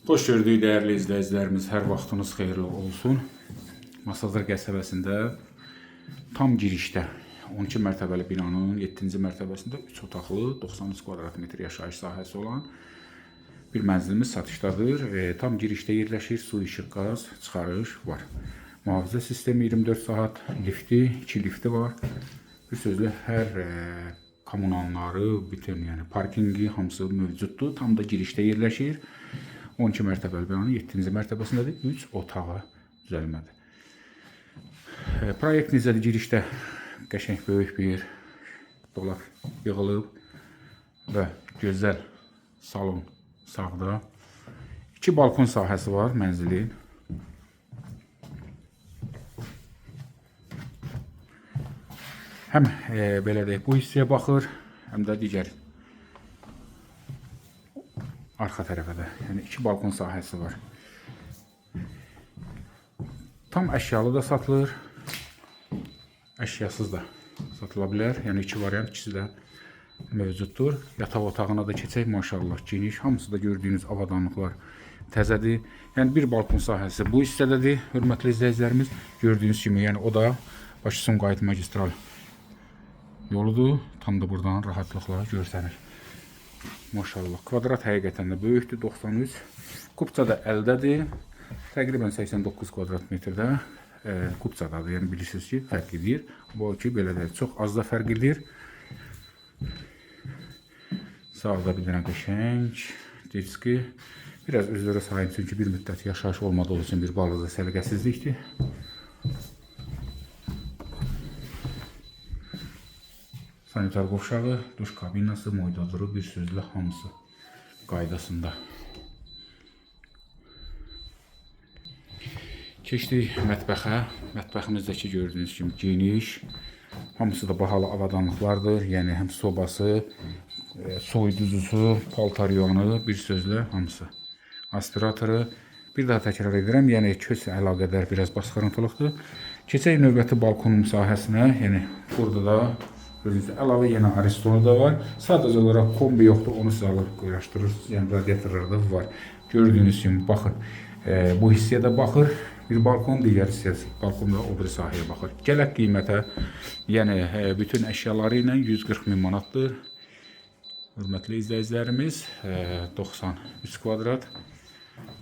Xoş gördük dəyərli izləyicilərimiz, hər vaxtınız xeyirli olsun. Masazır qəsəbəsində tam girişdə 12 mərtəbəli binanın 7-ci mərtəbəsində 3 otaqlı 93 kvadrat metr yaşayış sahəsi olan bir mənzilimiz satışdadır. Tam girişdə yerləşir, su, işıq, qaz, çıxarış var. Mühafizə sistemi 24 saat, lifti, 2 lifti var. Bir sözlə hər kommunalları, bütün yəni parkingi hamısı mövcuddur. Tam da girişdə yerləşir. 12 mərtəbəli binanın 7-ci mərtəbəsindədir, 3 otağı düzəlmədir. Proyekt necədir? Girişdə qəşəng böyük bir dolab yığılıb və gözəl salon sağda. 2 balkon sahəsi var mənzilin. Həm belə deyək, bu hissəyə baxır, həm də digər arxa tərəfə də. Yəni 2 balkon sahəsi var. Tam əşyalı da satılır, əşyasız da satıla bilər. Yəni 2 variant, ikisi də mövcuddur. Yataq otağına da keçək, maşallah geniş. Hamısı da gördüyünüz avadanlıqlar təzədir. Yəni bir balkon sahəsi bu hissədədir, hörmətli izləyicilərimiz. Gördüyünüz kimi, yəni o da Bakı-Sumqayıt magistral yoludur. Tam da buradan rahatlıqla görsənir. Maşallah, kvadrat həqiqətən də böyükdür, 93. Kupça da əldədir. Təqribən 89 kvadrat metrdə kupçadadır. Yəni bilirsiniz ki, fərq edir. Bu ki, belə deyil, çox az da fərq edir. Sağda bir dənə qəşəng diski. Biraz üzrə sahib, çünki bir müddət yaşayış olmadığı üçün bir balaca səliqəsizlikdir. Sanitar qovşağı, duş kabinası, moydadırı, bir sözlə hamısı qaydasında. Keçdik mətbəxə. Mətbəximizdəki gördüyünüz kimi geniş. Hamısı da bahalı avadanlıqlardır. Yəni həm sobası, soyuducusu, paltar yuvanı, bir sözlə hamısı. Aspiratoru. Bir daha təkrar edirəm, yəni köç əlaqədar biraz basqırıntılıqdır. Keçək növbəti balkonun sahəsinə. Yəni burada da əlavə yenə aristonu da var. Sadəcə olaraq kombi yoxdur, onu siz alıb quraşdırırsınız. Yəni radiatorları da var. Gördüyünüz kimi baxın. Bu hissəyə də baxır. Bir balkon, digər hissəsi balkonda o bir sahəyə baxır. Gələk qiymətə, yəni bütün əşyaları ilə 140.000 manatdır. Hörmətli izləyicilərimiz, 93 kvadrat.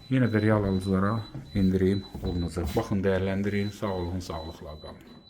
Yenə də real alıcılara indirim olunacaq. Baxın, dəyərləndirin. Sağ olun, sağlıqla qalın.